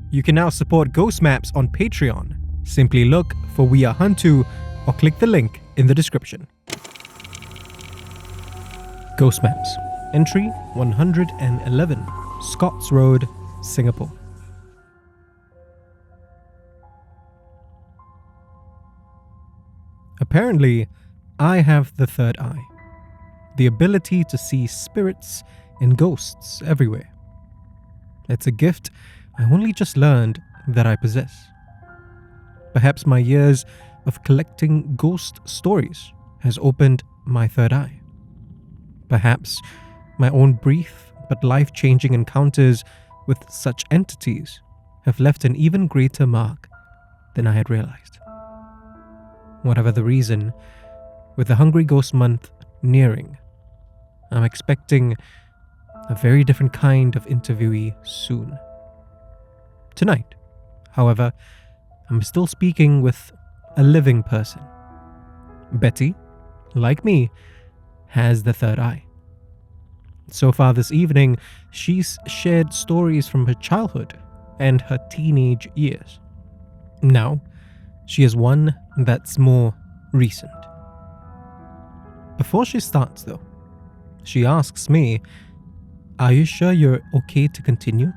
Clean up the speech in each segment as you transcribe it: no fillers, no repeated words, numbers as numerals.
You can now support Ghost Maps on Patreon. Simply look for We Are HANTU or click the link in the description. Ghost Maps, entry 111, Scotts Road, Singapore. Apparently, I have the third eye, the ability to see spirits and ghosts everywhere. It's a gift I only just learned that I possess. Perhaps my years of collecting ghost stories has opened my third eye. Perhaps my own brief but life-changing encounters with such entities have left an even greater mark than I had realized. Whatever the reason, with the Hungry Ghost Month nearing, I'm expecting a very different kind of interviewee soon. Tonight, however, I'm still speaking with a living person. Betty, like me, has the third eye. So far this evening, she's shared stories from her childhood and her teenage years. Now, she has one that's more recent. Before she starts, though, she asks me, "Are you sure you're okay to continue?"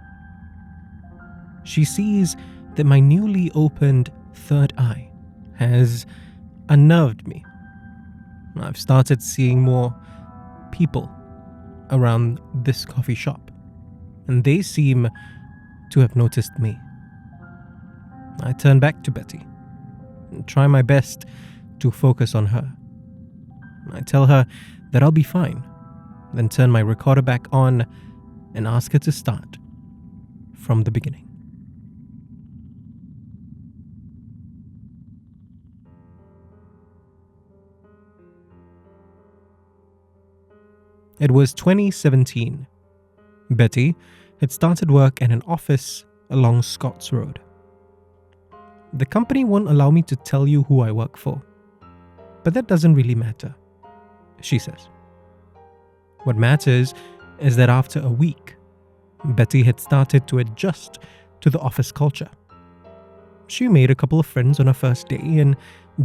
She sees that my newly opened third eye has unnerved me. I've started seeing more people around this coffee shop, and they seem to have noticed me. I turn back to Betty and try my best to focus on her. I tell her that I'll be fine, then turn my recorder back on and ask her to start from the beginning. It was 2017. Betty had started work at an office along Scotts Road. The company won't allow me to tell you who I work for, but that doesn't really matter, she says. What matters is that after a week, Betty had started to adjust to the office culture. She made a couple of friends on her first day and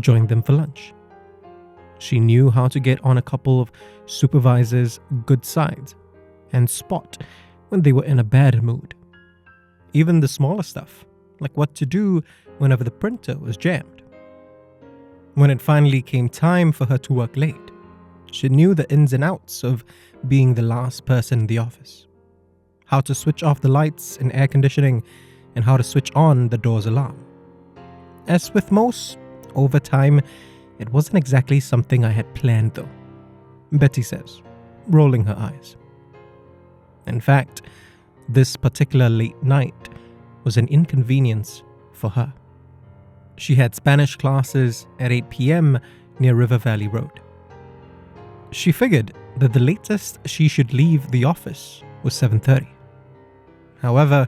joined them for lunch. She knew how to get on a couple of supervisors' good sides and spot when they were in a bad mood. Even the smaller stuff, like what to do whenever the printer was jammed. When it finally came time for her to work late, she knew the ins and outs of being the last person in the office. How to switch off the lights and air conditioning, and how to switch on the door's alarm. As with most, over time, it wasn't exactly something I had planned though, Betty says, rolling her eyes. In fact, this particular late night was an inconvenience for her. She had Spanish classes at 8 p.m. near River Valley Road. She figured that the latest she should leave the office was 7:30. However,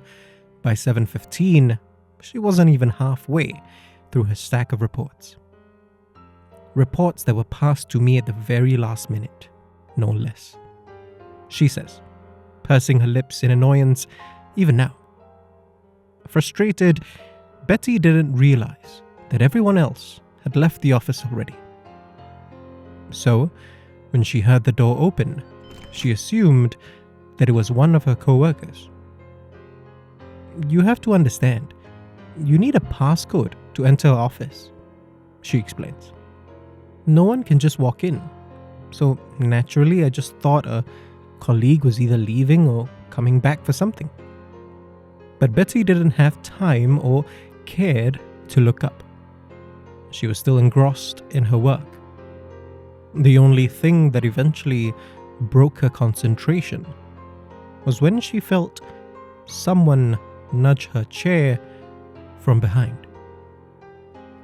by 7:15, she wasn't even halfway through her stack of reports. Reports that were passed to me at the very last minute, no less. She says, pursing her lips in annoyance even now. Frustrated, Betty didn't realize that everyone else had left the office already. So, when she heard the door open, she assumed that it was one of her co-workers. "You have to understand, you need a passcode to enter our office," she explains. "No one can just walk in. So naturally, I just thought a colleague was either leaving or coming back for something." But Betty didn't have time or cared to look up. She was still engrossed in her work. The only thing that eventually broke her concentration was when she felt someone nudge her chair from behind.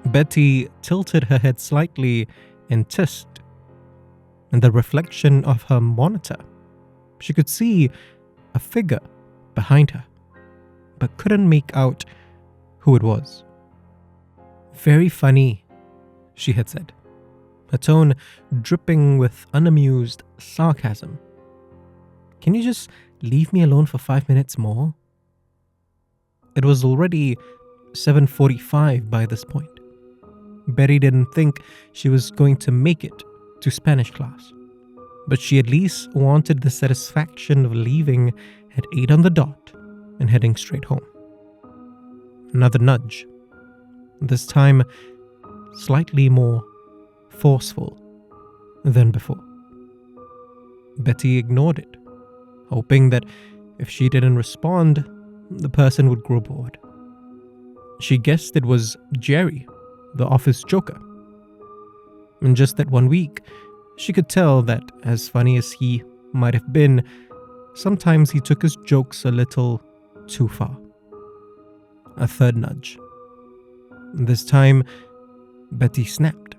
Betty tilted her head slightly and tissed. In the reflection of her monitor, she could see a figure behind her, but couldn't make out who it was. "Very funny," she had said, her tone dripping with unamused sarcasm. "Can you just leave me alone for 5 minutes more?" It was already 7:45 by this point. Betty didn't think she was going to make it to Spanish class, but she at least wanted the satisfaction of leaving at 8 on the dot and heading straight home. Another nudge, this time slightly more forceful than before. Betty ignored it, hoping that if she didn't respond, the person would grow bored. She guessed it was Johari, the office joker. In just that 1 week, she could tell that, as funny as he might have been, sometimes he took his jokes a little too far. A third nudge. This time, Betty snapped.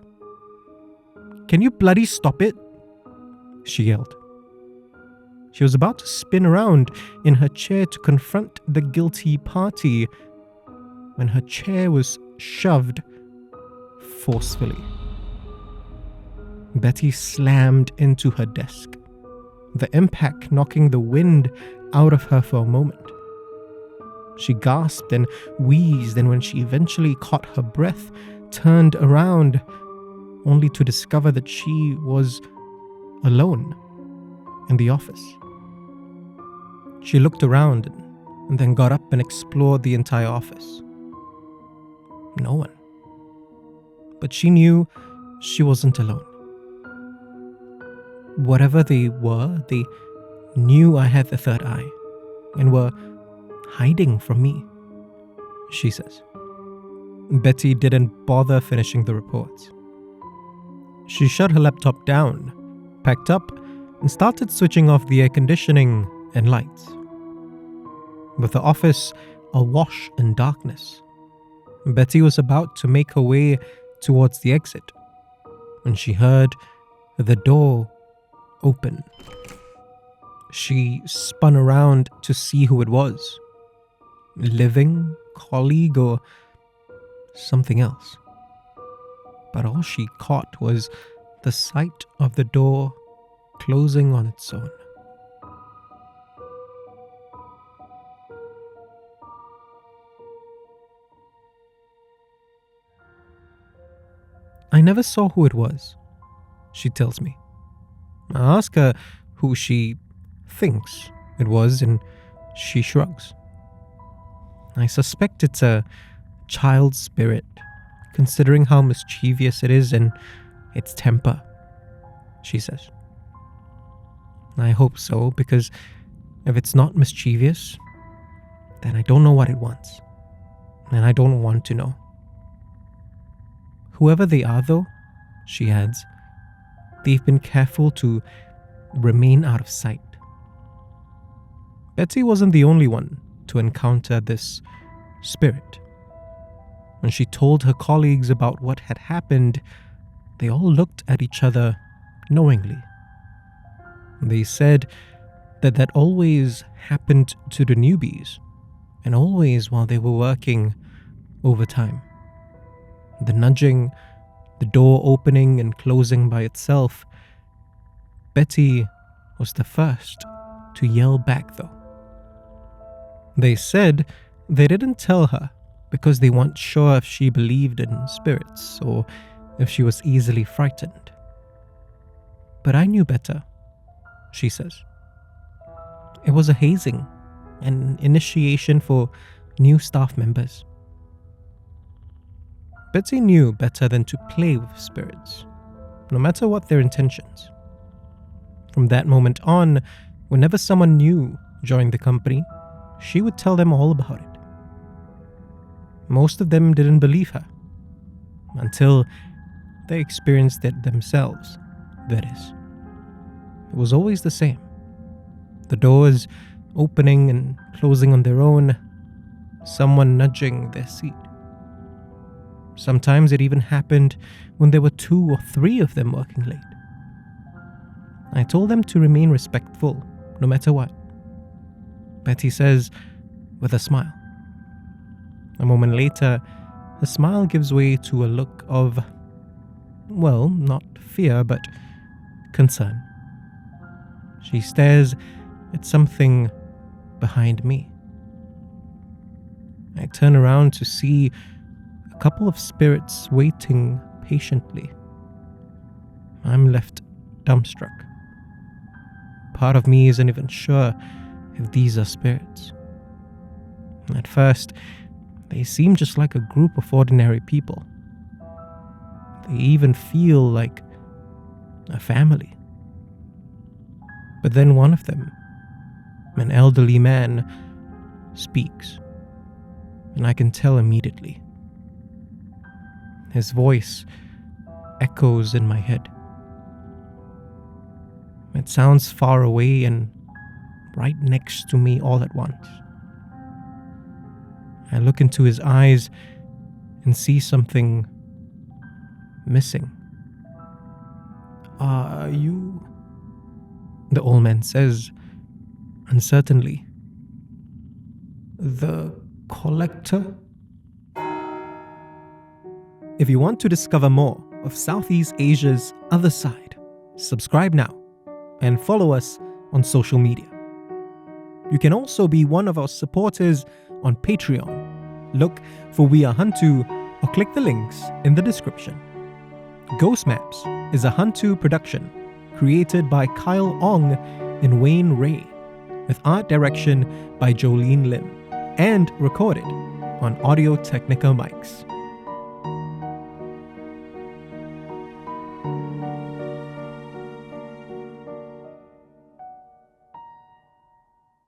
"Can you bloody stop it?" she yelled. She was about to spin around in her chair to confront the guilty party when her chair was shoved forcefully. Betty slammed into her desk, the impact knocking the wind out of her for a moment. She gasped and wheezed, and when she eventually caught her breath, turned around, only to discover that she was alone in the office. She looked around and then got up and explored the entire office. No one. But she knew she wasn't alone. Whatever they were, they knew I had the third eye and were hiding from me, she says. Betty didn't bother finishing the reports. She shut her laptop down, packed up, and started switching off the air conditioning and lights. With the office awash in darkness, Betty was about to make her way towards the exit when she heard the door open. She spun around to see who it was. Living, colleague, or something else. But all she caught was the sight of the door closing on its own. I never saw who it was, she tells me. I ask her who she thinks it was, and she shrugs. I suspect it's a child spirit, considering how mischievous it is and its temper, she says. I hope so, because if it's not mischievous, then I don't know what it wants, and I don't want to know. Whoever they are, though, she adds, they've been careful to remain out of sight. Betty wasn't the only one to encounter this spirit. When she told her colleagues about what had happened, they all looked at each other knowingly. They said that always happened to the newbies, and always while they were working overtime. The nudging, the door opening and closing by itself. Betty was the first to yell back, though. They said they didn't tell her because they weren't sure if she believed in spirits or if she was easily frightened. But I knew better, she says. It was a hazing, an initiation for new staff members. Betty knew better than to play with spirits, no matter what their intentions. From that moment on, whenever someone new joined the company, she would tell them all about it. Most of them didn't believe her, until they experienced it themselves, that is. It was always the same. The doors opening and closing on their own, someone nudging their seat. Sometimes it even happened when there were 2 or 3 of them working late. I told them to remain respectful, no matter what. Betty says, with a smile. A moment later, her smile gives way to a look of, well, not fear, but concern. She stares at something behind me. I turn around to see a couple of spirits waiting patiently. I'm left dumbstruck. Part of me isn't even sure if these are spirits. At first, they seem just like a group of ordinary people. They even feel like a family. But then one of them, an elderly man, speaks, and I can tell immediately. His voice echoes in my head. It sounds far away and right next to me all at once. I look into his eyes and see something missing. "Are you?" the old man says, uncertainly. "The collector?" If you want to discover more of Southeast Asia's other side, subscribe now and follow us on social media. You can also be one of our supporters on Patreon. Look for We Are HANTU or click the links in the description. Ghost Maps is a HANTU production created by Kyle Ong and Wayne Ray, with art direction by Jolene Lim, and recorded on Audio Technica mics.